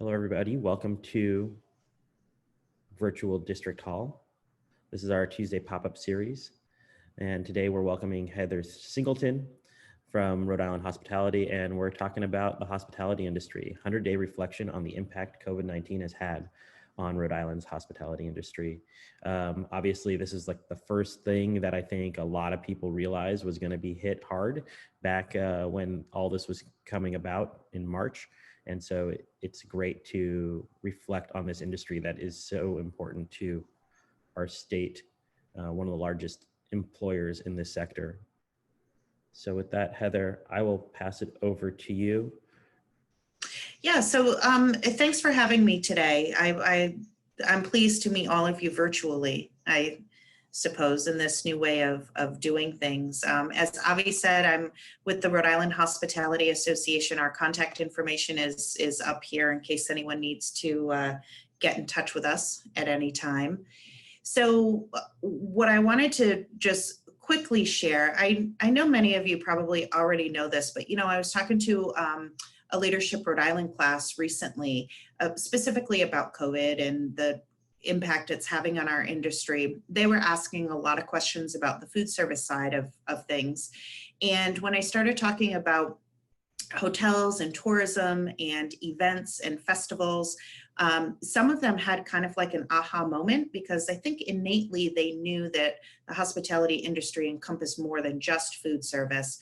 Hello, everybody. Welcome to Virtual District Hall. This is our Tuesday pop-up series. And today we're welcoming Heather Singleton from Rhode Island Hospitality, and we're talking about the hospitality industry, 100-day reflection on the impact COVID-19 has had on Rhode Island's hospitality industry. Obviously, this is like the first thing that I think a lot of people realized was going to be hit hard back when all this was coming about in March. And so it's great to reflect on this industry that is so important to our state, one of the largest employers in this sector. So with that, Heather, I will pass it over to you. Yeah, so thanks for having me today. I'm pleased to meet all of you virtually, I suppose, in this new way of doing things. As Avi said, I'm with the Rhode Island Hospitality Association. Our contact information is up here in case anyone needs to get in touch with us at any time. So what I wanted to just quickly share, I know many of you probably already know this, but I was talking to a Leadership Rhode Island class recently, specifically about COVID and the impact it's having on our industry. They were asking a lot of questions about the food service side of things. And when I started talking about hotels and tourism and events and festivals, some of them had kind of like an aha moment, because I think innately they knew that the hospitality industry encompassed more than just food service.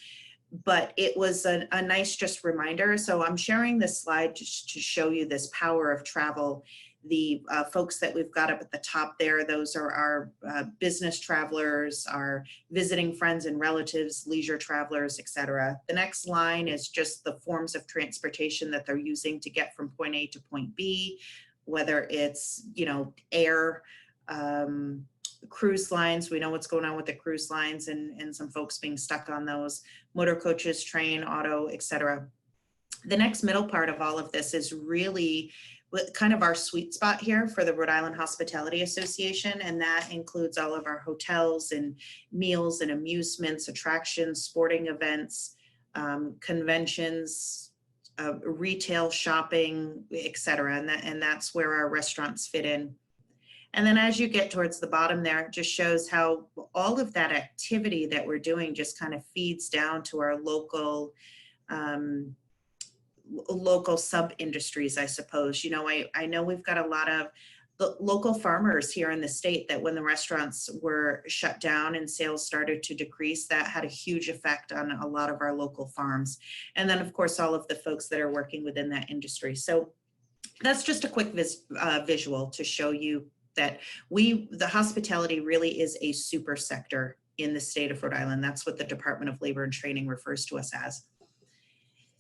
But it was a nice just reminder. So I'm sharing this slide just to show you this power of travel. The folks that we've got up at the top there, those are our business travelers, our visiting friends and relatives, leisure travelers, etc. The next line is just the forms of transportation that they're using to get from point A to point B, whether it's, air, cruise lines. We know what's going on with the cruise lines and some folks being stuck on those, motor coaches, train, auto, etc. The next middle part of all of this is really kind of our sweet spot here for the Rhode Island Hospitality Association, and that includes all of our hotels and meals and amusements, attractions, sporting events, conventions, retail, shopping, etc. And that's where our restaurants fit in. And then as you get towards the bottom there, it just shows how all of that activity that we're doing just kind of feeds down to our local sub-industries, I suppose. I know we've got a lot of the local farmers here in the state that when the restaurants were shut down and sales started to decrease, that had a huge effect on a lot of our local farms. And then, of course, all of the folks that are working within that industry. So that's just a quick visual to show you that the hospitality really is a super sector in the state of Rhode Island. That's what the Department of Labor and Training refers to us as.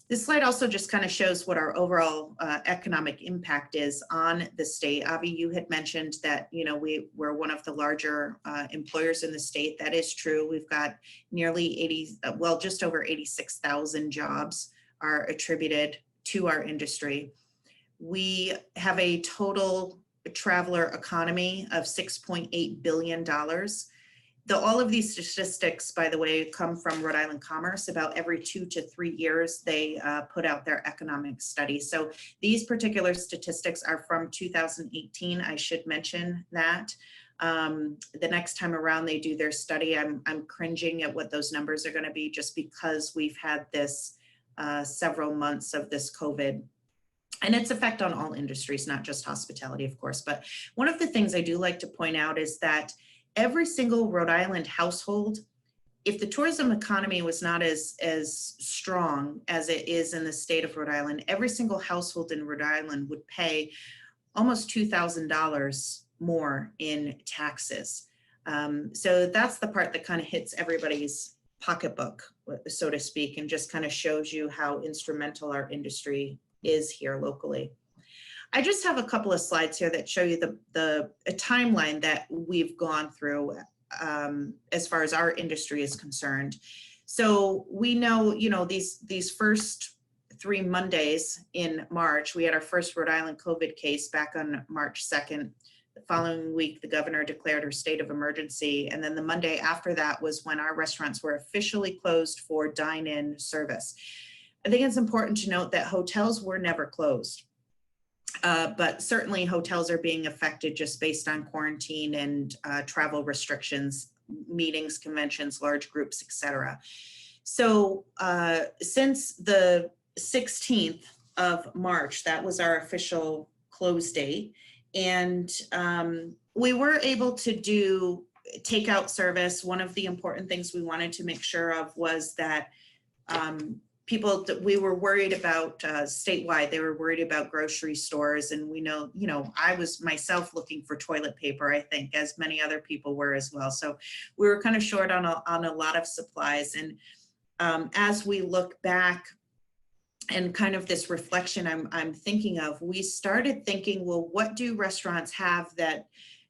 This slide also just kind of shows what our overall economic impact is on the state. Avi, you had mentioned that we're one of the larger employers in the state. That is true. We've got nearly just over 86,000 jobs are attributed to our industry. We have a total traveler economy of $6.8 billion. All of these statistics, by the way, come from Rhode Island Commerce. About every 2 to 3 years, they put out their economic study. So these particular statistics are from 2018. I should mention that. The next time around they do their study, I'm cringing at what those numbers are going to be, just because we've had this several months of this COVID and its effect on all industries, not just hospitality, of course. But one of the things I do like to point out is that every single Rhode Island household, if the tourism economy was not as strong as it is in the state of Rhode Island, every single household in Rhode Island would pay almost $2,000 more in taxes. So that's the part that kind of hits everybody's pocketbook, so to speak, and just kind of shows you how instrumental our industry is here locally. I just have a couple of slides here that show you the timeline that we've gone through as far as our industry is concerned. So we know, these first 3 Mondays in March, we had our first Rhode Island COVID case back on March 2nd. The following week, the governor declared her state of emergency. And then the Monday after that was when our restaurants were officially closed for dine-in service. I think it's important to note that hotels were never closed. But certainly hotels are being affected just based on quarantine and travel restrictions, meetings, conventions, large groups, etc. So since the 16th of March, that was our official close date. And we were able to do takeout service. One of the important things we wanted to make sure of was that people that we were worried about statewide, they were worried about grocery stores. And we know, I was myself looking for toilet paper, I think, as many other people were as well. So we were kind of short on a lot of supplies. And as we look back and kind of this reflection I'm thinking of, we started thinking, well, what do restaurants have that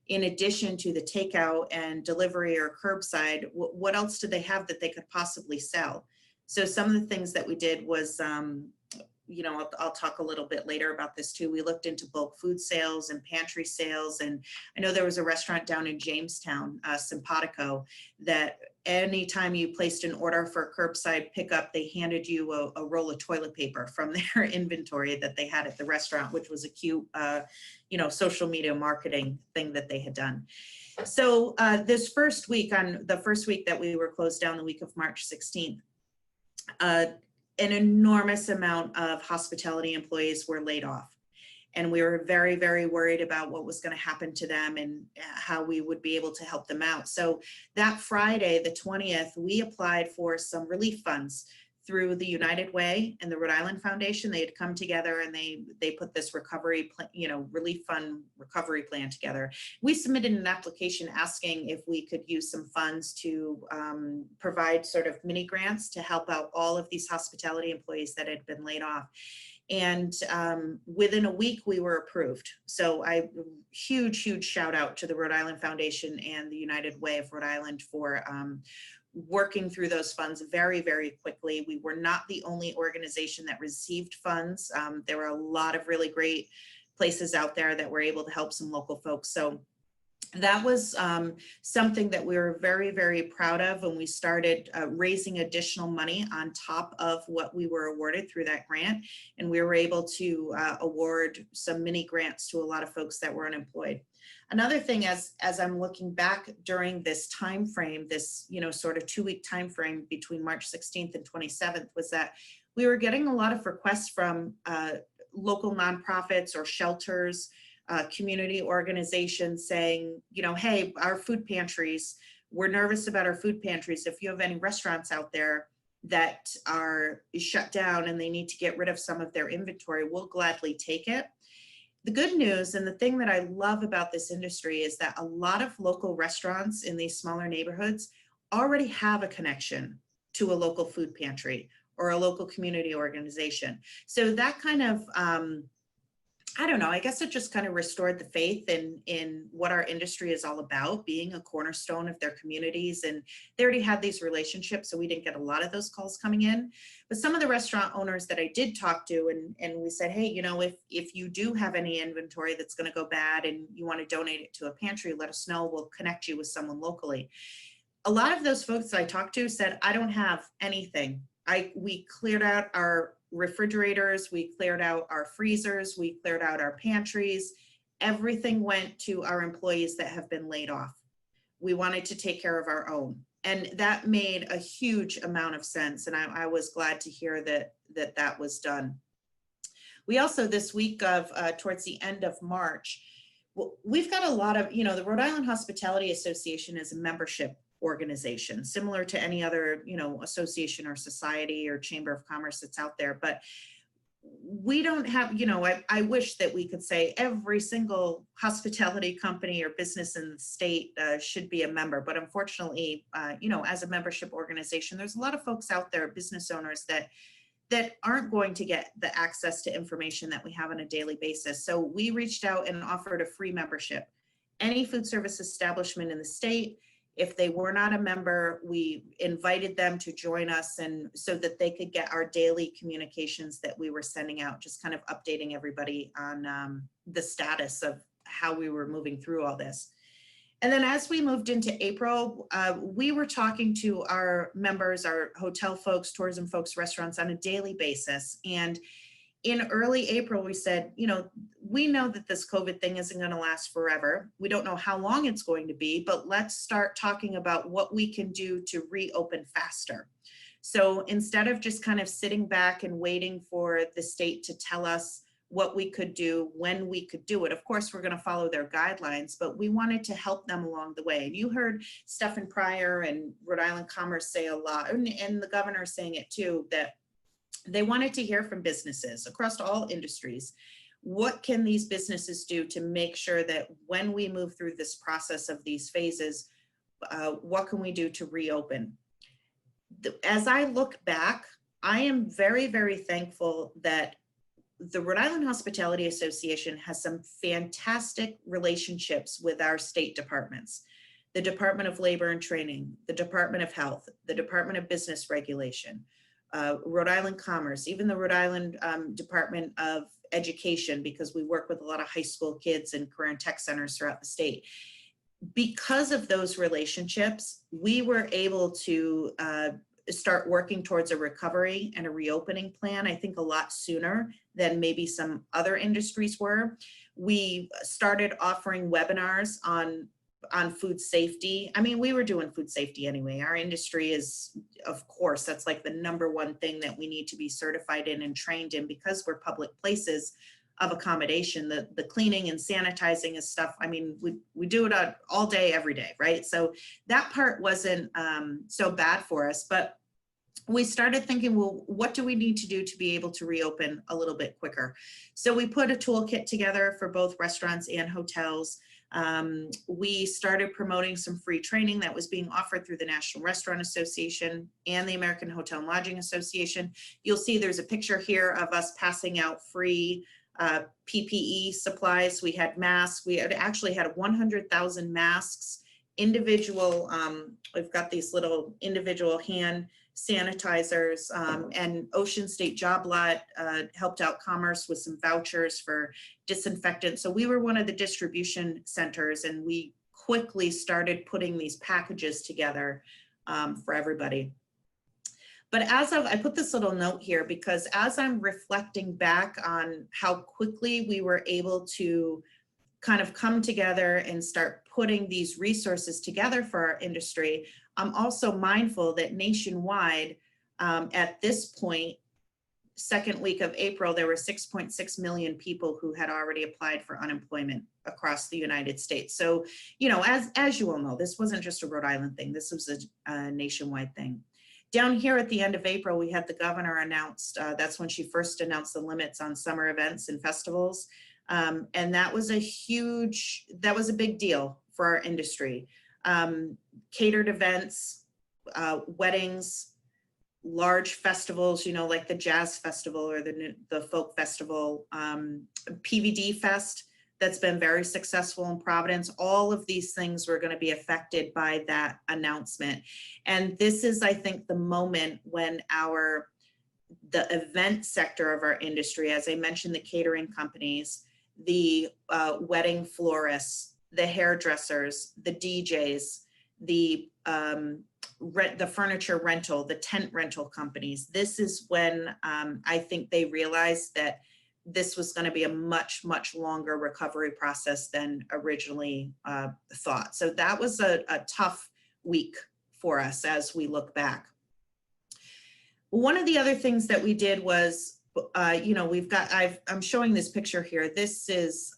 in addition to the takeout and delivery or curbside, what else do they have that they could possibly sell? So some of the things that we did was, I'll talk a little bit later about this too. We looked into bulk food sales and pantry sales. And I know there was a restaurant down in Jamestown, Simpatico, that anytime you placed an order for curbside pickup, they handed you a roll of toilet paper from their inventory that they had at the restaurant, which was a cute, social media marketing thing that they had done. So this first week, on the first week that we were closed down, the week of March 16th, an enormous amount of hospitality employees were laid off. And we were very, very worried about what was going to happen to them and how we would be able to help them out. So that Friday, the 20th, we applied for some relief funds through the United Way and the Rhode Island Foundation. They had come together and they put this recovery plan, relief fund recovery plan together. We submitted an application asking if we could use some funds to provide sort of mini grants to help out all of these hospitality employees that had been laid off. And within a week, we were approved. So huge shout out to the Rhode Island Foundation and the United Way of Rhode Island for working through those funds very, very quickly. We were not the only organization that received funds. There were a lot of really great places out there that were able to help some local folks. So that was something that we were very, very proud of. And we started raising additional money on top of what we were awarded through that grant. And we were able to award some mini grants to a lot of folks that were unemployed. Another thing, as I'm looking back during this time frame, this sort of 2-week time frame between March 16th and 27th, was that we were getting a lot of requests from local nonprofits or shelters, community organizations saying, hey, our food pantries, we're nervous about our food pantries. If you have any restaurants out there that are shut down and they need to get rid of some of their inventory, we'll gladly take it. The good news and the thing that I love about this industry is that a lot of local restaurants in these smaller neighborhoods already have a connection to a local food pantry or a local community organization. So that kind of, I don't know, I guess it just kind of restored the faith in what our industry is all about, being a cornerstone of their communities. And they already had these relationships, so we didn't get a lot of those calls coming in. But some of the restaurant owners that I did talk to, and we said, hey, if you do have any inventory that's going to go bad and you want to donate it to a pantry, let us know. We'll connect you with someone locally. A lot of those folks that I talked to said, I don't have anything. We cleared out our refrigerators, we cleared out our freezers, we cleared out our pantries. Everything went to our employees that have been laid off. We wanted to take care of our own. And that made a huge amount of sense. And I was glad to hear that was done. We also, this week of towards the end of March, we've got a lot of, the Rhode Island Hospitality Association is a membership organization, similar to any other, association or society or chamber of commerce that's out there. But we don't have, I wish that we could say every single hospitality company or business in the state should be a member. But unfortunately, as a membership organization, there's a lot of folks out there, business owners that aren't going to get the access to information that we have on a daily basis. So we reached out and offered a free membership. Any food service establishment in the state, if they were not a member, we invited them to join us, and so that they could get our daily communications that we were sending out, just kind of updating everybody on the status of how we were moving through all this. And then as we moved into April, we were talking to our members, our hotel folks, tourism folks, restaurants on a daily basis. And in early April, we said, we know that this COVID thing isn't going to last forever. We don't know how long it's going to be, but let's start talking about what we can do to reopen faster. So instead of just kind of sitting back and waiting for the state to tell us what we could do, when we could do it, of course, we're going to follow their guidelines, but we wanted to help them along the way. And you heard Stephen Pryor and Rhode Island Commerce say a lot, and the governor saying it too, that they wanted to hear from businesses across all industries. What can these businesses do to make sure that when we move through this process of these phases, what can we do to reopen? As I look back, I am very, very thankful that the Rhode Island Hospitality Association has some fantastic relationships with our state departments, the Department of Labor and Training, the Department of Health, the Department of Business Regulation, Rhode Island Commerce, even the Rhode Island Department of Education, because we work with a lot of high school kids and career and tech centers throughout the state. Because of those relationships, we were able to start working towards a recovery and a reopening plan, I think a lot sooner than maybe some other industries were. We started offering webinars on food safety. I mean, we were doing food safety anyway. Our industry is, of course, that's like the #1 thing that we need to be certified in and trained in, because we're public places of accommodation. The cleaning and sanitizing is stuff, I mean, we do it all day, every day, right? So that part wasn't so bad for us, but we started thinking, well, what do we need to do to be able to reopen a little bit quicker? So we put a toolkit together for both restaurants and hotels. We started promoting some free training that was being offered through the National Restaurant Association and the American Hotel and Lodging Association. You'll see there's a picture here of us passing out free PPE supplies. We had masks. We had actually had 100,000 masks, individual, we've got these little individual hand sanitizers, and Ocean State Job Lot helped out Commerce with some vouchers for disinfectant. So we were one of the distribution centers, and we quickly started putting these packages together for everybody. But I put this little note here because as I'm reflecting back on how quickly we were able to kind of come together and start putting these resources together for our industry, I'm also mindful that nationwide, at this point, second week of April, there were 6.6 million people who had already applied for unemployment across the United States. So, you know, as you all know, this wasn't just a Rhode Island thing. This was a nationwide thing. Down here at the end of April, we had the governor announced, that's when she first announced the limits on summer events and festivals. And that was a big deal for our industry. Catered events, weddings, large festivals, you know, like the Jazz Festival or the Folk Festival, PVD Fest, that's been very successful in Providence. All of these things were going to be affected by that announcement. And this is, I think, the moment when the event sector of our industry, as I mentioned, the catering companies, the wedding florists, the hairdressers, the DJs, the furniture rental, the tent rental companies. This is when I think they realized that this was going to be a much, much longer recovery process than originally thought. So that was a tough week for us as we look back. One of the other things that we did was, you know, I'm showing this picture here. This is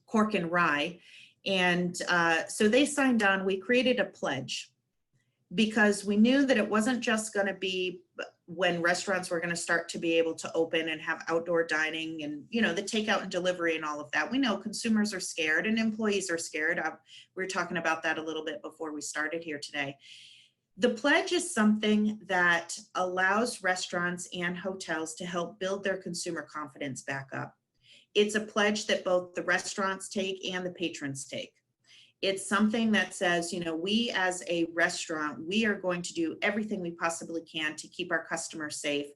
Cork and Rye. And so they signed on, we created a pledge because we knew that it wasn't just going to be when restaurants were going to start to be able to open and have outdoor dining and, you know, the takeout and delivery and all of that. We know consumers are scared and employees are scared. We were talking about that a little bit before we started here today. The pledge is something that allows restaurants and hotels to help build their consumer confidence back up. It's a pledge that both the restaurants take and the patrons take. It's something that says, you know, we as a restaurant, we are going to do everything we possibly can to keep our customers safe.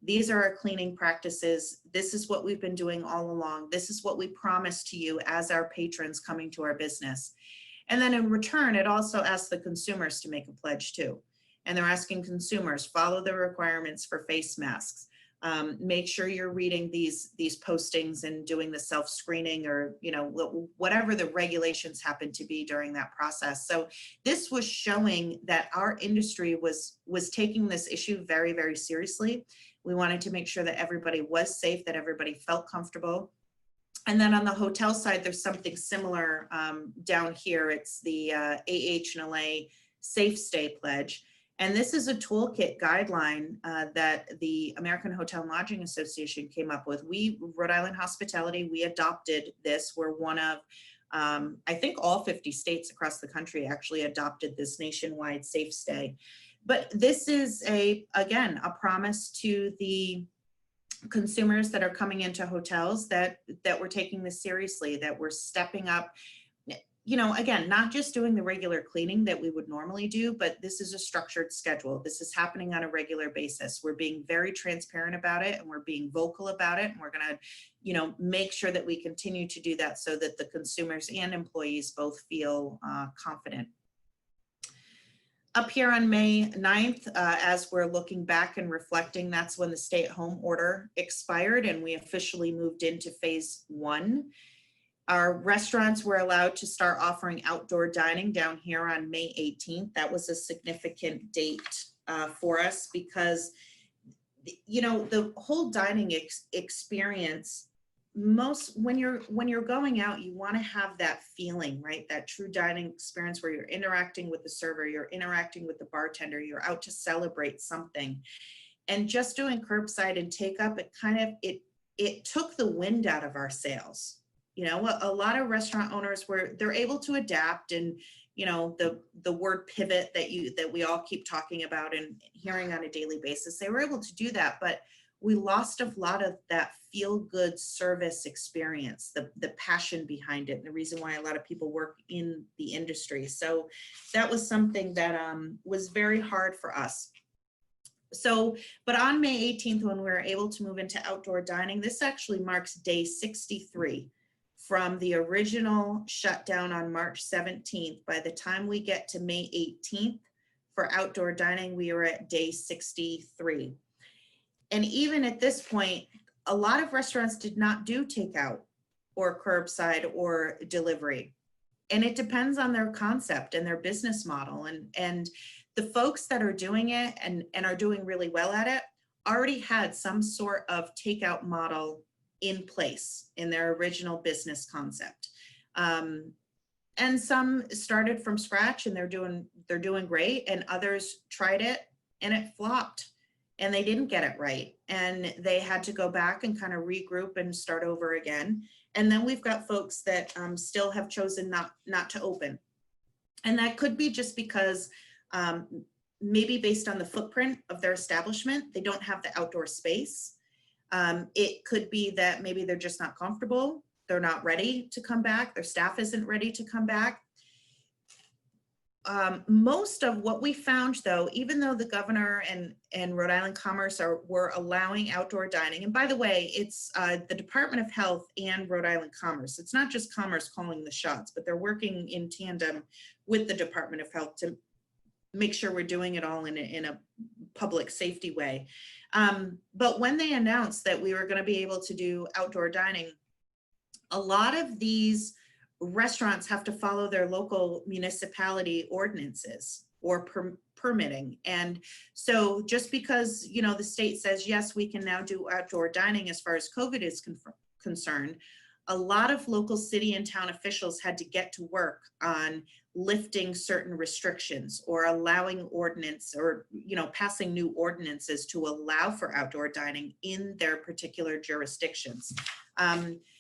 These are our cleaning practices. This is what we've been doing all along. This is what we promise to you as our patrons coming to our business. And then in return, it also asks the consumers to make a pledge too. And they're asking consumers, follow the requirements for face masks, Make sure you're reading these postings and doing the self-screening, or, you know, whatever the regulations happen to be during that process. So this was showing that our industry was taking this issue very, very seriously. We wanted to make sure that everybody was safe, that everybody felt comfortable. And then on the hotel side, there's something similar down here. It's the AHLA Safe Stay Pledge. And this is a toolkit guideline that the American Hotel and Lodging Association came up with. Rhode Island Hospitality, we adopted this. We're one of, I think all 50 states across the country actually adopted this nationwide safe stay. But this is again, a promise to the consumers that are coming into hotels that we're taking this seriously, that we're stepping up. You know, again, not just doing the regular cleaning that we would normally do, but this is a structured schedule. This is happening on a regular basis. We're being very transparent about it, and we're being vocal about it. And we're going to, you know, make sure that we continue to do that so that the consumers and employees both feel confident. Up here on May 9th, as we're looking back and reflecting, that's when the stay-at-home order expired and we officially moved into phase 1. Our restaurants were allowed to start offering outdoor dining down here on May 18th. That was a significant date for us because, you know, the whole dining experience, when you're going out, you want to have that feeling, right? That true dining experience where you're interacting with the server, you're interacting with the bartender, you're out to celebrate something. And just doing curbside and take up, it took the wind out of our sails. You know, a lot of restaurant owners they're able to adapt, and, you know, the word pivot that we all keep talking about and hearing on a daily basis, they were able to do that, but we lost a lot of that feel-good service experience, the passion behind it, and the reason why a lot of people work in the industry. So that was something that was very hard for us. So, but on May 18th, when we were able to move into outdoor dining, this actually marks day 63 from the original shutdown on March 17th. By the time we get to May 18th for outdoor dining, we are at day 63. And even at this point, a lot of restaurants did not do takeout or curbside or delivery. And it depends on their concept and their business model. And the folks that are doing it and are doing really well at it already had some sort of takeout model in place in their original business concept. And some started from scratch and they're doing great, and others tried it and it flopped and they didn't get it right. And they had to go back and kind of regroup and start over again. And then we've got folks that still have chosen not to open. And that could be just because maybe based on the footprint of their establishment, they don't have the outdoor space. It could be that maybe they're just not comfortable. They're not ready to come back. Their staff isn't ready to come back. Most of what we found, though, even though the governor and Rhode Island Commerce were allowing outdoor dining, and by the way, it's the Department of Health and Rhode Island Commerce. It's not just Commerce calling the shots, but they're working in tandem with the Department of Health to make sure we're doing it all in a public safety way. But when they announced that we were going to be able to do outdoor dining, a lot of these restaurants have to follow their local municipality ordinances or permitting. And so just because, you know, the state says, yes, we can now do outdoor dining as far as COVID is concerned, a lot of local city and town officials had to get to work on lifting certain restrictions or allowing ordinance or, you know, passing new ordinances to allow for outdoor dining in their particular jurisdictions.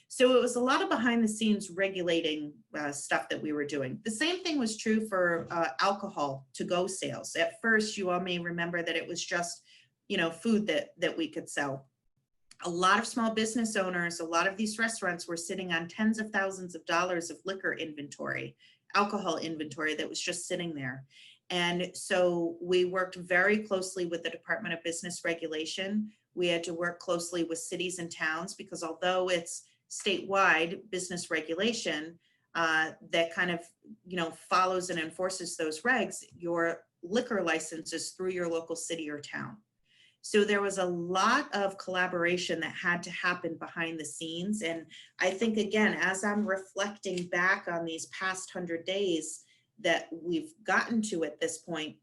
So it was a lot of behind the scenes regulating stuff that we were doing. The same thing was true for alcohol to go sales. At first, you all may remember that it was just, you know, food that we could sell. A lot of small business owners, a lot of these restaurants were sitting on tens of thousands of dollars of liquor inventory, alcohol inventory that was just sitting there. And so we worked very closely with the Department of Business Regulation. We had to work closely with cities and towns because although it's statewide business regulation that kind of, you know, follows and enforces those regs, your liquor license is through your local city or town. So there was a lot of collaboration that had to happen behind the scenes. And I think, again, as I'm reflecting back on these past 100 days that we've gotten to at this point,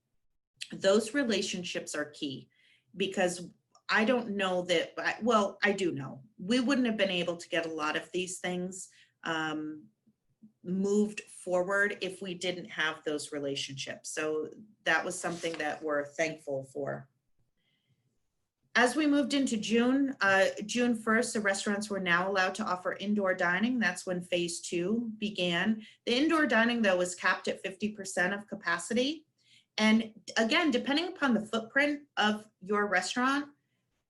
those relationships are key, because I don't know that, well, I do know we wouldn't have been able to get a lot of these things moved forward if we didn't have those relationships. So that was something that we're thankful for. As we moved into June, June 1st, the restaurants were now allowed to offer indoor dining. That's when phase 2 began. The indoor dining, though, was capped at 50% of capacity. And again, depending upon the footprint of your restaurant,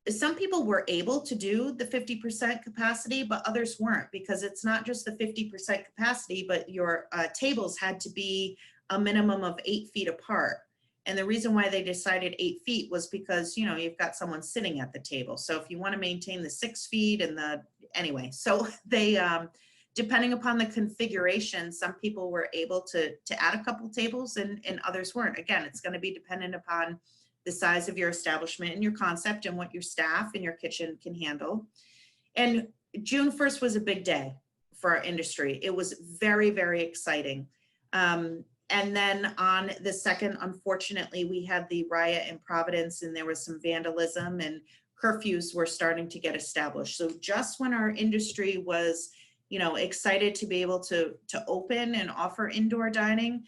some people were able to do the 50% capacity, but others weren't, because it's not just the 50% capacity, but your tables had to be a minimum of 8 feet apart. And the reason why they decided 8 feet was because, you know, you've got someone sitting at the table. So if you want to maintain the 6 feet and anyway, so they, depending upon the configuration, some people were able to add a couple tables and others weren't. Again, it's going to be dependent upon the size of your establishment and your concept and what your staff and your kitchen can handle. And June 1st was a big day for our industry. It was very, very exciting. And then on the 2nd, unfortunately, we had the riot in Providence, and there was some vandalism, and curfews were starting to get established. So just when our industry was, you know, excited to be able to open and offer indoor dining,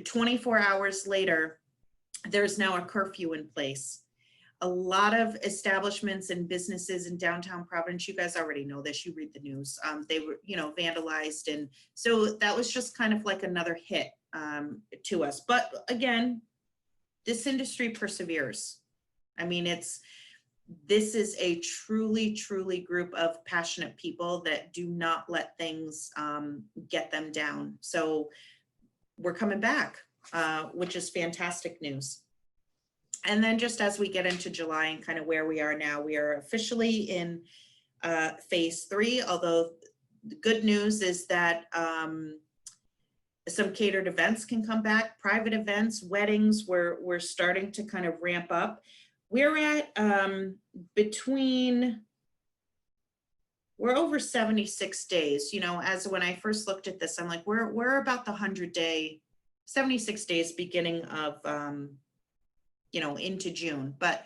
24 hours later, there's now a curfew in place. A lot of establishments and businesses in downtown Providence, you guys already know this, you read the news, they were, you know, vandalized. And so that was just kind of like another hit to us. But again, this industry perseveres. I mean, this is a truly, truly group of passionate people that do not let things get them down. So we're coming back, which is fantastic news. And then just as we get into July and kind of where we are now, we are officially in phase 3, although the good news is that some catered events can come back, private events, weddings, we're starting to kind of ramp up. We're at we're over 76 days, you know, as when I first looked at this, I'm like, we're about the 100-day, 76 days beginning of, you know, into June, but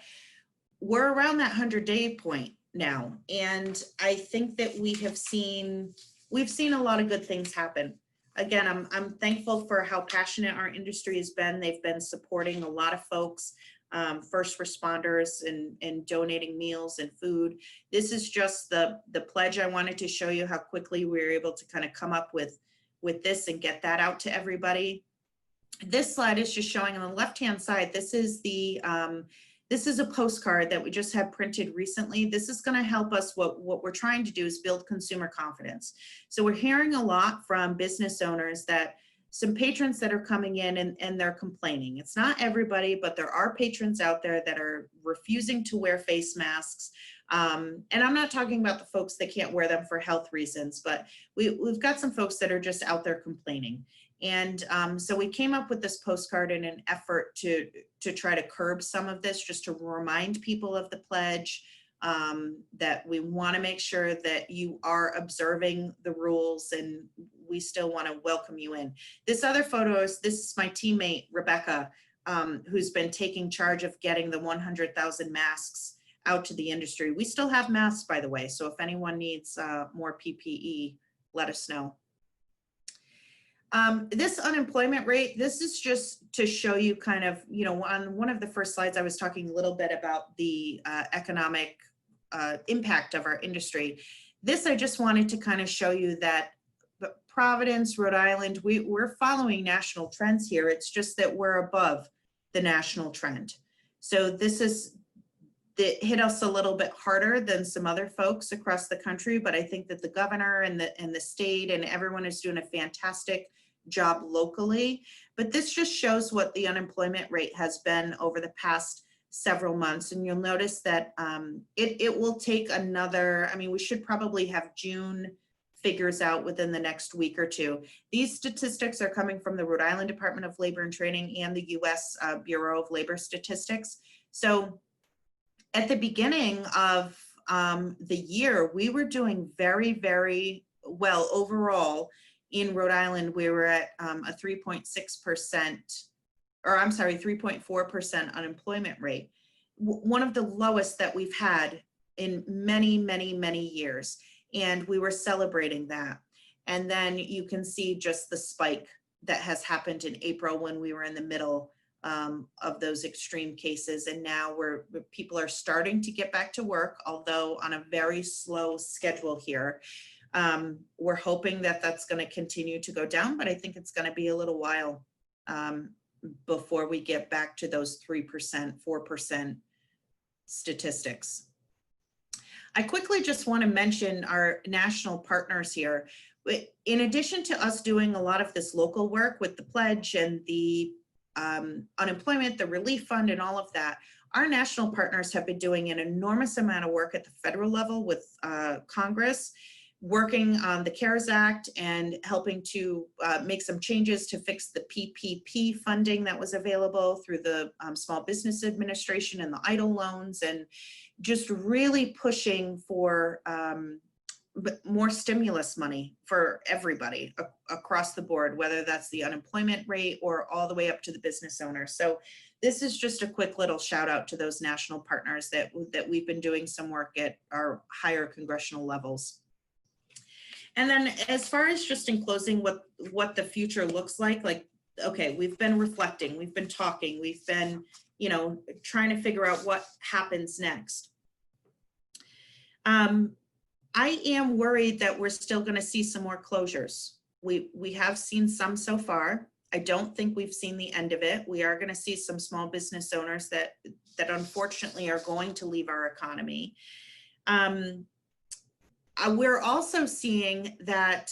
we're around that 100-day point now. And I think that we've seen a lot of good things happen. Again, I'm thankful for how passionate our industry has been. They've been supporting a lot of folks, first responders, and donating meals and food. This is just the pledge. I wanted to show you how quickly we were able to kind of come up with this and get that out to everybody. This slide is just showing on the left-hand side, this is a postcard that we just had printed recently. This is going to help us. What we're trying to do is build consumer confidence. So we're hearing a lot from business owners that some patrons that are coming in and they're complaining. It's not everybody, but there are patrons out there that are refusing to wear face masks. And I'm not talking about the folks that can't wear them for health reasons, but we've got some folks that are just out there complaining. And so we came up with this postcard in an effort to try to curb some of this, just to remind people of the pledge, that we want to make sure that you are observing the rules, and we still want to welcome you in. This other photo this is my teammate, Rebecca, who's been taking charge of getting the 100,000 masks out to the industry. We still have masks, by the way, so if anyone needs more PPE, let us know. This unemployment rate, this is just to show you kind of, you know, on one of the first slides, I was talking a little bit about the economic impact of our industry. This, I just wanted to kind of show you that Providence, Rhode Island, we're following national trends here. It's just that we're above the national trend. So this hit us a little bit harder than some other folks across the country, but I think that the governor and the state and everyone is doing a fantastic job locally. But this just shows what the unemployment rate has been over the past several months. And you'll notice that it will take another, I mean, we should probably have June figures out within the next week or two. These statistics are coming from the Rhode Island Department of Labor and Training and the US Bureau of Labor Statistics. So at the beginning of the year, we were doing very, very well overall. In Rhode Island, we were at a 3.6%, or I'm sorry, 3.4% unemployment rate, one of the lowest that we've had in many, many, many years. And we were celebrating that. And then you can see just the spike that has happened in April when we were in the middle of those extreme cases. And now people are starting to get back to work, although on a very slow schedule here. We're hoping that that's going to continue to go down, but I think it's going to be a little while before we get back to those 3%, 4% statistics. I quickly just want to mention our national partners here. In addition to us doing a lot of this local work with the pledge and the unemployment, the relief fund and all of that, our national partners have been doing an enormous amount of work at the federal level with Congress, working on the CARES Act and helping to make some changes to fix the PPP funding that was available through the Small Business Administration and the EIDL loans, and just really pushing for more stimulus money for everybody across the board, whether that's the unemployment rate or all the way up to the business owner. So this is just a quick little shout out to those national partners that we've been doing some work at our higher congressional levels. And then as far as just in closing, what the future looks like, okay, we've been reflecting, we've been talking, we've been, trying to figure out what happens next. I am worried that we're still going to see some more closures. We have seen some so far. I don't think we've seen the end of it. We are going to see some small business owners that unfortunately are going to leave our economy. We're also seeing that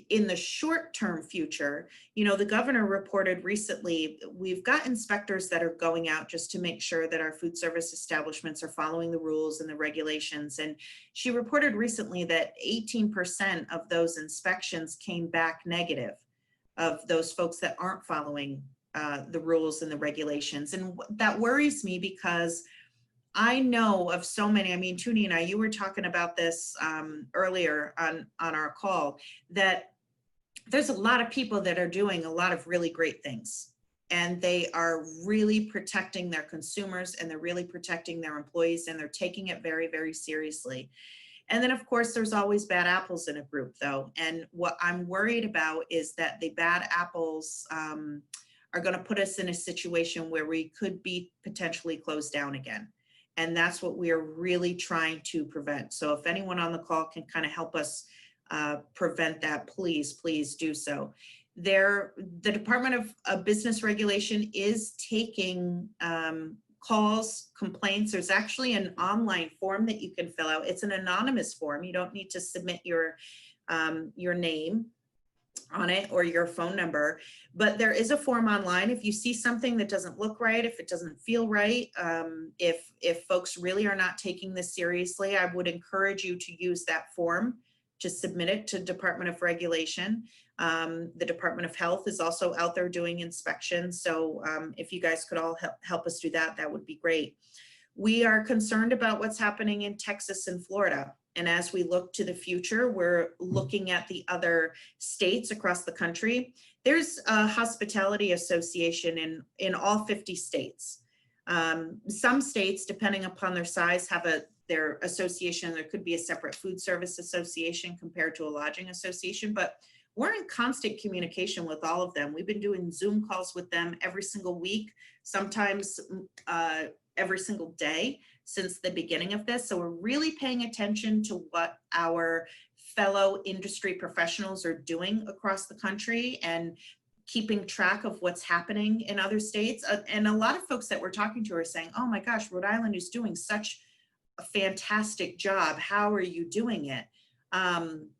in the short-term future, the governor reported recently, we've got inspectors that are going out just to make sure that our food service establishments are following the rules and the regulations. And she reported recently that 18% of those inspections came back negative, of those folks that aren't following the rules and the regulations. And that worries me because I know of so many, Tunina, you were talking about this earlier on our call, that there's a lot of people that are doing a lot of really great things, and they are really protecting their consumers, and they're really protecting their employees, and they're taking it very, very seriously. And then of course, there's always bad apples in a group though. And what I'm worried about is that the bad apples are going to put us in a situation where we could be potentially closed down again. And that's what we are really trying to prevent. So if anyone on the call can kind of help us prevent that, please do so. The Department of Business Regulation is taking calls, complaints. There's actually an online form that you can fill out. It's an anonymous form. You don't need to submit your name on it or your phone number, but there is a form online. If you see something that doesn't look right, if it doesn't feel right, if folks really are not taking this seriously, I would encourage you to use that form to submit it to Department of Regulation. The Department of Health is also out there doing inspections. So if you guys could all help us do that, that would be great. We are concerned about what's happening in Texas and Florida. And as we look to the future, we're looking at the other states across the country. There's a hospitality association in all 50 states. Some states, depending upon their size, have their association. There could be a separate food service association compared to a lodging association, but we're in constant communication with all of them. We've been doing Zoom calls with them every single week, sometimes every single day since the beginning of this. So we're really paying attention to what our fellow industry professionals are doing across the country and keeping track of what's happening in other states. And a lot of folks that we're talking to are saying, oh my gosh, Rhode Island is doing such a fantastic job. How are you doing it? And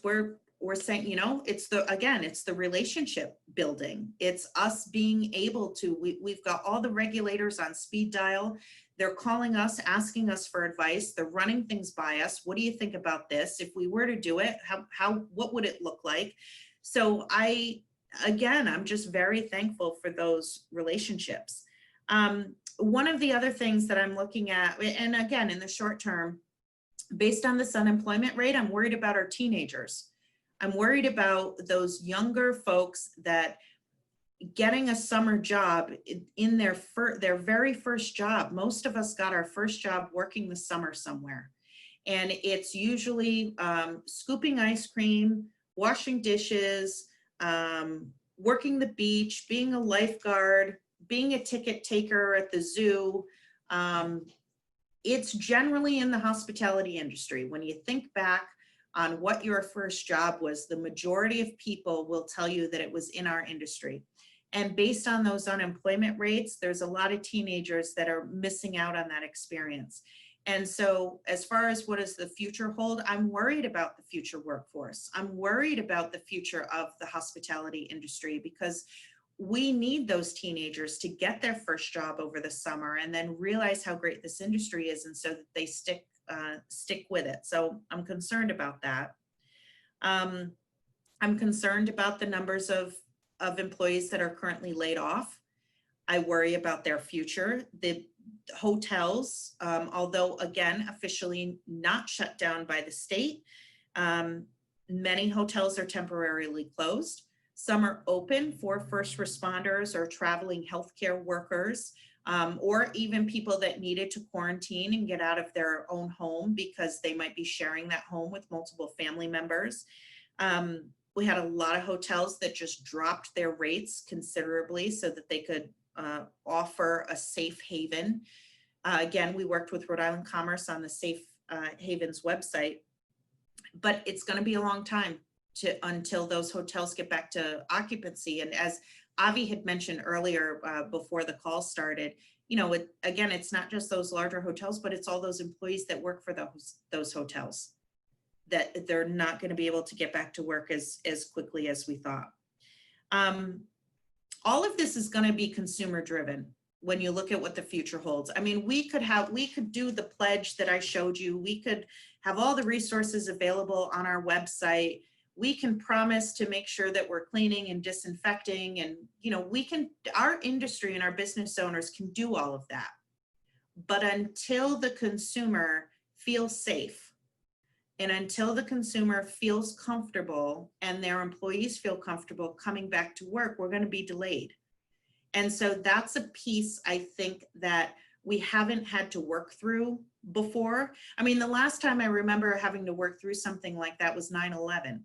we're saying, it's the relationship building. It's us being able to, we've got all the regulators on speed dial. They're calling us, asking us for advice. They're running things by us. What do you think about this? If we were to do it, what would it look like? So I'm just very thankful for those relationships. one of the other things that I'm looking at, and again, in the short term, based on this unemployment rate, I'm worried about our teenagers. I'm worried about those younger folks that getting a summer job in their very first job. Most of us got our first job working the summer somewhere. And it's usually scooping ice cream, washing dishes, working the beach, being a lifeguard, being a ticket taker at the zoo. It's generally in the hospitality industry. When you think back on what your first job was, the majority of people will tell you that it was in our industry. And based on those unemployment rates, there's a lot of teenagers that are missing out on that experience. And so as far as what does the future hold, I'm worried about the future workforce. I'm worried about the future of the hospitality industry, because we need those teenagers to get their first job over the summer and then realize how great this industry is, and so that they stick with it. So I'm concerned about that. I'm concerned about the numbers of employees that are currently laid off. I worry about their future. The hotels, although again, officially not shut down by the state, many hotels are temporarily closed. Some are open for first responders or traveling healthcare workers, or even people that needed to quarantine and get out of their own home because they might be sharing that home with multiple family members. We had a lot of hotels that just dropped their rates considerably so that they could offer a safe haven. Again, we worked with Rhode Island Commerce on the Safe Havens website, but it's going to be a long time until those hotels get back to occupancy. And as Avi had mentioned earlier, before the call started, again, it's not just those larger hotels, but it's all those employees that work for those hotels, that they're not going to be able to get back to work as quickly as we thought. All of this is going to be consumer driven when you look at what the future holds. I mean, we could do the pledge that I showed you. We could have all the resources available on our website. We can promise to make sure that we're cleaning and disinfecting, and our industry and our business owners can do all of that. But until the consumer feels safe, and until the consumer feels comfortable and their employees feel comfortable coming back to work, we're going to be delayed. And so that's a piece I think that we haven't had to work through before. I mean, the last time I remember having to work through something like that was 9/11.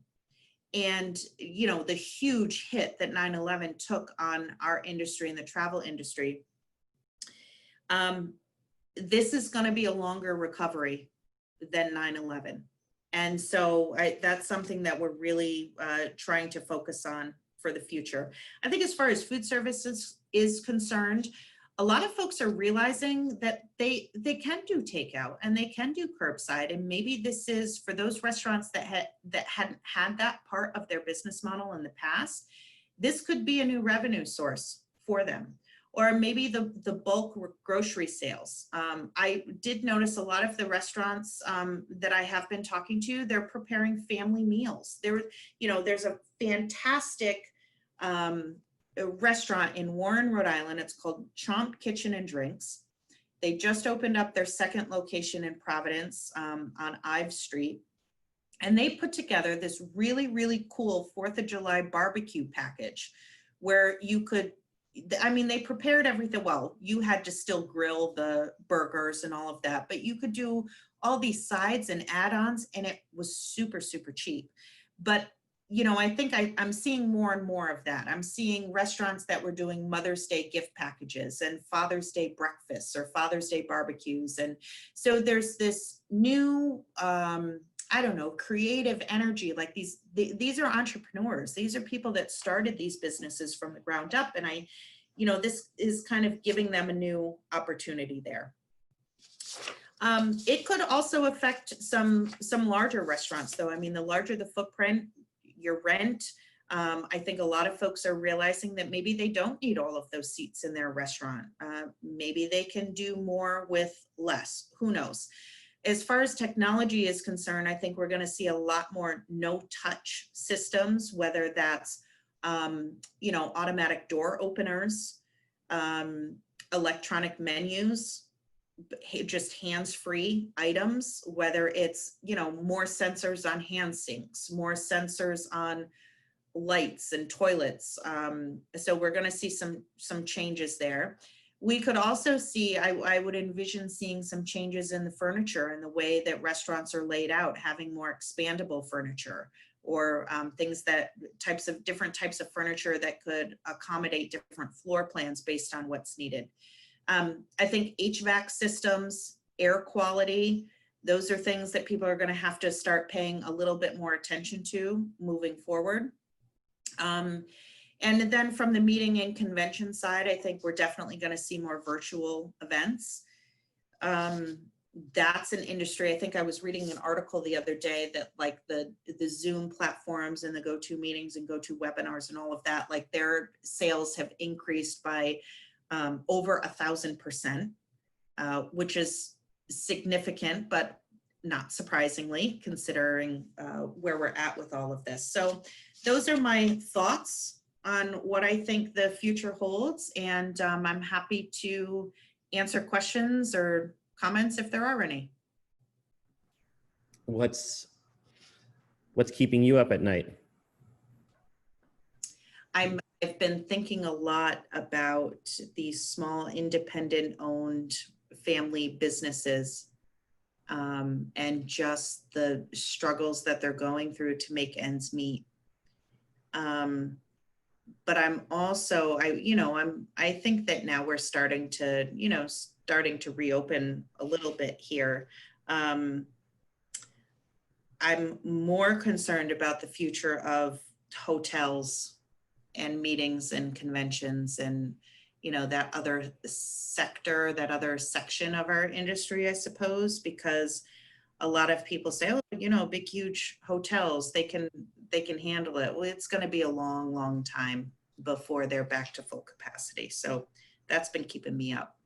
And, the huge hit that 9/11 took on our industry and the travel industry. This is going to be a longer recovery than 9/11. And so that's something that we're really trying to focus on for the future. I think as far as food services is concerned, a lot of folks are realizing that they can do takeout and they can do curbside. And maybe this is for those restaurants that hadn't had that part of their business model in the past. This could be a new revenue source for them. Or maybe the bulk grocery sales. I did notice a lot of the restaurants that I have been talking to, they're preparing family meals. There's a fantastic restaurant in Warren, Rhode Island. It's called Chomp Kitchen and Drinks. They just opened up their second location in Providence on Ives Street. And they put together this really, really cool 4th of July barbecue package where you could, they prepared everything. Well, you had to still grill the burgers and all of that, but you could do all these sides and add-ons, and it was super, super cheap. But, I think I'm seeing more and more of that. I'm seeing restaurants that were doing Mother's Day gift packages and Father's Day breakfasts or Father's Day barbecues. And so there's this new, creative energy. Like these are entrepreneurs. These are people that started these businesses from the ground up. And this is kind of giving them a new opportunity there. It could also affect some larger restaurants though. The larger the footprint, your rent, I think a lot of folks are realizing that maybe they don't need all of those seats in their restaurant. Maybe they can do more with less, who knows? As far as technology is concerned, I think we're going to see a lot more no-touch systems, whether that's, automatic door openers, electronic menus, just hands-free items, whether it's, more sensors on hand sinks, more sensors on lights and toilets. So we're going to see some changes there. We could also see, I would envision seeing some changes in the furniture and the way that restaurants are laid out, having more expandable furniture, or different types of furniture that could accommodate different floor plans based on what's needed. I think HVAC systems, air quality, those are things that people are going to have to start paying a little bit more attention to moving forward. And then from the meeting and convention side, I think we're definitely going to see more virtual events. That's an industry. I think I was reading an article the other day that like the Zoom platforms and the GoToMeetings and GoToWebinars and all of that, like their sales have increased by over 1,000%, which is significant, but not surprisingly, considering where we're at with all of this. So those are my thoughts on what I think the future holds. And I'm happy to answer questions or comments if there are any. What's keeping you up at night? I've been thinking a lot about these small independent owned family businesses and just the struggles that they're going through to make ends meet. But I'm also, I think that now we're starting to reopen a little bit here. I'm more concerned about the future of hotels and meetings and conventions and, that other sector, that other section of our industry, I suppose, because a lot of people say, oh, big, huge hotels, they can handle it. Well, it's going to be a long, long time before they're back to full capacity. So that's been keeping me up.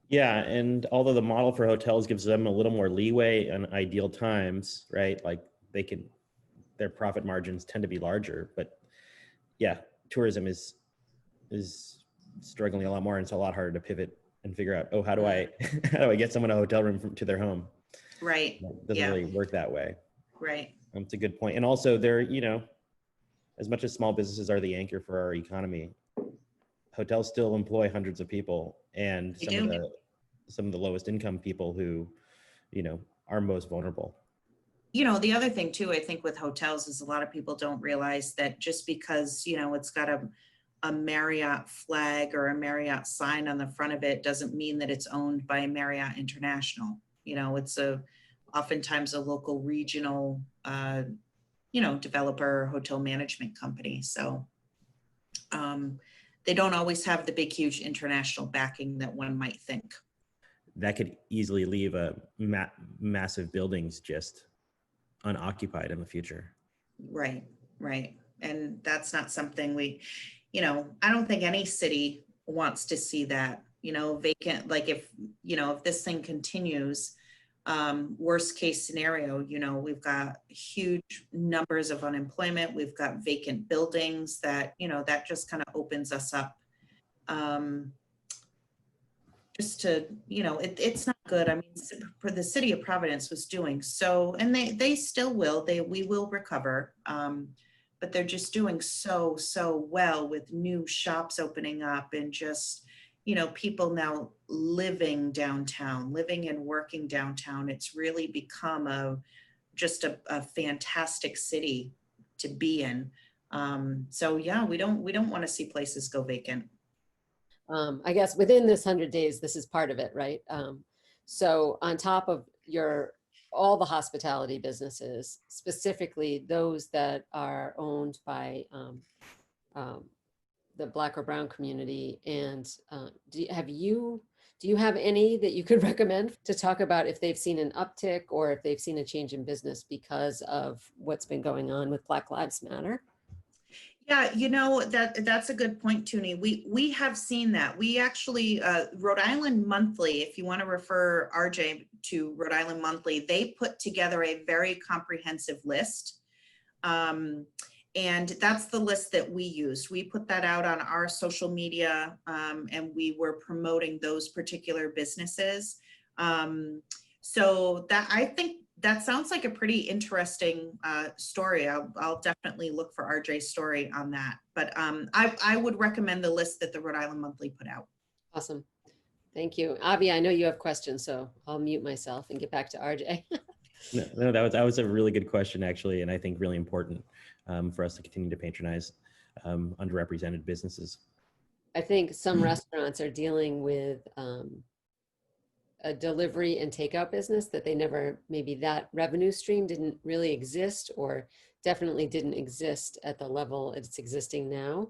Yeah, and although the model for hotels gives them a little more leeway in ideal times, right? Like their profit margins tend to be larger, but yeah, tourism is struggling a lot more, and it's a lot harder to pivot and figure out, how do I get someone a hotel room to their home? Right. It doesn't really work that way. Right. It's a good point. And also they're, as much as small businesses are the anchor for our economy, hotels still employ hundreds of people, and some of the lowest income people who, are most vulnerable. The other thing too, I think with hotels is a lot of people don't realize that just because, it's got a Marriott flag or a Marriott sign on the front of it doesn't mean that it's owned by Marriott International. It's oftentimes a local regional, developer, hotel management company. So they don't always have the big, huge international backing that one might think. That could easily leave a massive buildings just unoccupied in the future. Right. And that's not something I don't think any city wants to see that, vacant, like if this thing continues, worst case scenario, we've got huge numbers of unemployment. We've got vacant buildings that, that just kind of opens us up. Just to, it's not good. I mean, for the city of Providence was doing so, and they still will, we will recover. But they're just doing so well with new shops opening up and just, people now living downtown, living and working downtown. It's really become just a fantastic city to be in. So yeah, we don't want to see places go vacant. I guess within this 100 days, this is part of it, right? So on top of all the hospitality businesses, specifically those that are owned by the Black or Brown community, and do you have any that you could recommend to talk about if they've seen an uptick or if they've seen a change in business because of what's been going on with Black Lives Matter? Yeah, that's a good point, Toonie. We have seen that. We actually, Rhode Island Monthly, if you want to refer RJ to Rhode Island Monthly, they put together a very comprehensive list. And And that's the list that we used. We put that out on our social media, and we were promoting those particular businesses. So that, I think that sounds like a pretty interesting story. I'll definitely look for RJ's story on that. But I would recommend the list that the Rhode Island Monthly put out. Awesome. Thank you. Avi, I know you have questions, so I'll mute myself and get back to RJ. No, that was a really good question, actually, and I think really important for us to continue to patronize underrepresented businesses. I think some restaurants are dealing with a delivery and takeout business that they never, maybe that revenue stream didn't really exist, or definitely didn't exist at the level it's existing now.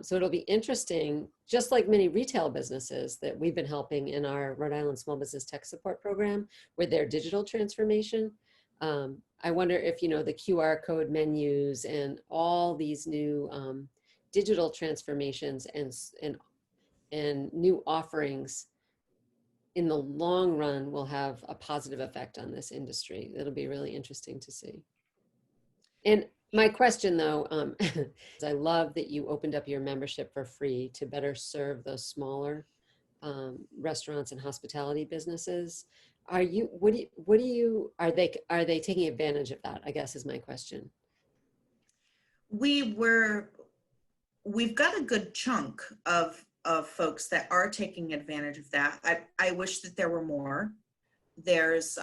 So it'll be interesting, just like many retail businesses that we've been helping in our Rhode Island Small Business Tech Support Program with their digital transformation. I wonder if, you know, the QR code menus and all these new digital transformations and new offerings in the long run will have a positive effect on this industry. It'll be really interesting to see. And my question though, is I love that you opened up your membership for free to better serve those smaller restaurants and hospitality businesses. Are they taking advantage of that, I guess is my question. We've got a good chunk of folks that are taking advantage of that. I wish that there were more. There's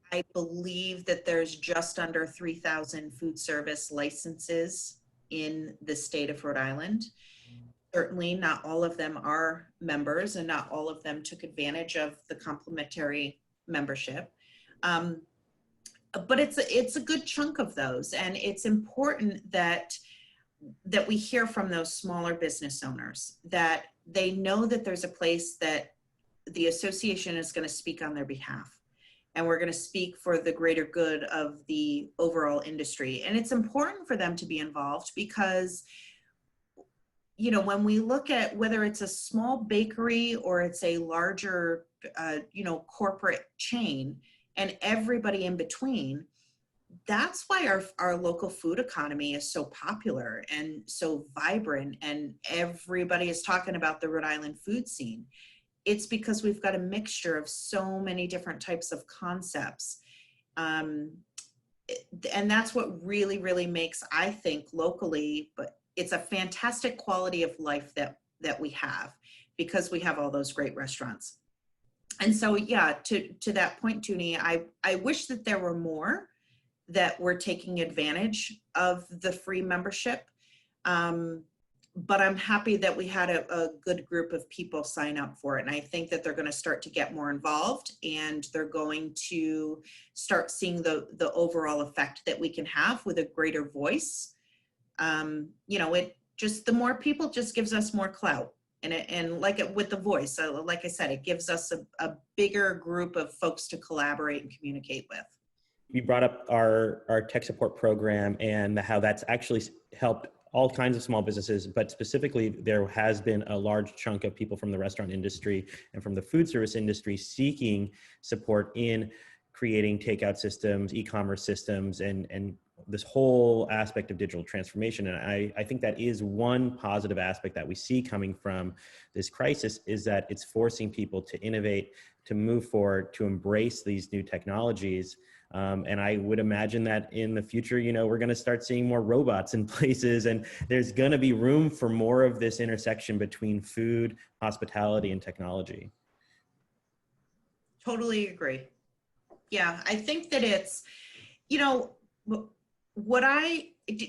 I believe that there's just under 3,000 food service licenses in the state of Rhode Island. Certainly not all of them are members, and not all of them took advantage of the complimentary membership. But it's a good chunk of those, and it's important that we hear from those smaller business owners, that they know that there's a place that the association is going to speak on their behalf. And we're going to speak for the greater good of the overall industry. And it's important for them to be involved because, you know, when we look at whether it's a small bakery or it's a larger, you know, corporate chain and everybody in between, that's why our local food economy is so popular and so vibrant, and everybody is talking about the Rhode Island food scene. It's because we've got a mixture of so many different types of concepts. And that's what really, really makes, I think, locally, but it's a fantastic quality of life that we have because we have all those great restaurants. And so, yeah, to that point, Toonie, I wish that there were more that were taking advantage of the free membership. But I'm happy that we had a good group of people sign up for it. And I think that they're going to start to get more involved, and they're going to start seeing the overall effect that we can have with a greater voice. You know, the more people just gives us more clout. And like with the voice, like I said, it gives us a bigger group of folks to collaborate and communicate with. You brought up our tech support program and how that's actually helped all kinds of small businesses, but specifically there has been a large chunk of people from the restaurant industry and from the food service industry seeking support in creating takeout systems, e-commerce systems, and this whole aspect of digital transformation. And I think that is one positive aspect that we see coming from this crisis, is that it's forcing people to innovate, to move forward, to embrace these new technologies. And I would imagine that in the future, you know, we're going to start seeing more robots in places, and there's going to be room for more of this intersection between food, hospitality, and technology. Totally agree. Yeah, I think that it's, you know,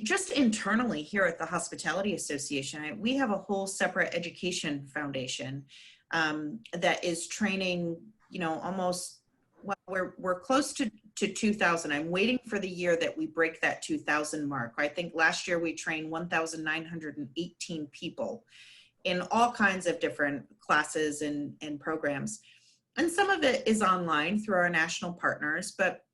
just internally here at the Hospitality Association, we have a whole separate education foundation that is training, you know, almost, well, we're close to 2,000. I'm waiting for the year that we break that 2,000 mark. I think last year we trained 1,918 people in all kinds of different classes and programs. And some of it is online through our national partners, but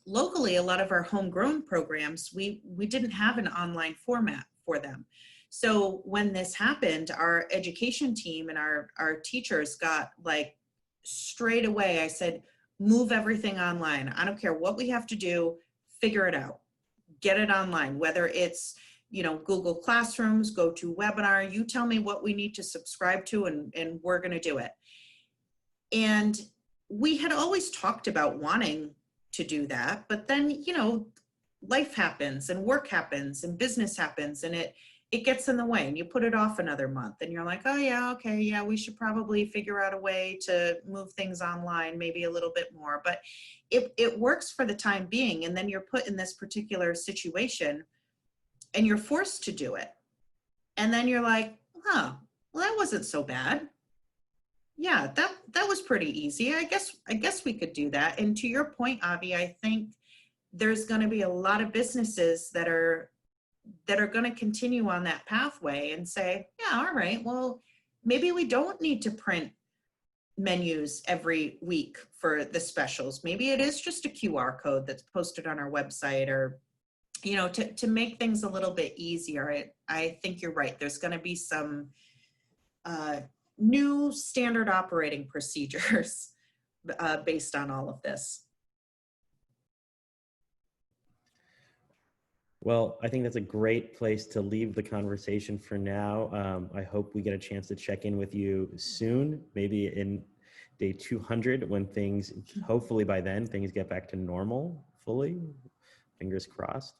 locally, a lot of our homegrown programs, we didn't have an online format for them. So when this happened, our education team and our teachers got like straight away, I said, move everything online. I don't care what we have to do, figure it out. get it online, whether it's, Google Classrooms, go to webinar, you tell me what we need to subscribe to, and we're going to do it. And we had always talked about wanting to do that, but then, life happens and work happens and business happens, and it gets in the way, and you put it off another month, and you're like, oh yeah, okay, yeah, we should probably figure out a way to move things online, maybe a little bit more, but it works for the time being. And then you're put in this particular situation and you're forced to do it. And then you're like, well, that wasn't so bad. Yeah, that was pretty easy. I guess we could do that. And to your point, Avi, I think there's going to be a lot of businesses that are going to continue on that pathway and say, yeah, all right, well, maybe we don't need to print menus every week for the specials. Maybe it is just a QR code that's posted on our website, or, to make things a little bit easier. I think you're right. There's going to be some new standard operating procedures based on all of this. Well, I think that's a great place to leave the conversation for now. I hope we get a chance to check in with you soon, maybe in day 200, when things, hopefully by then, things get back to normal fully. Fingers crossed.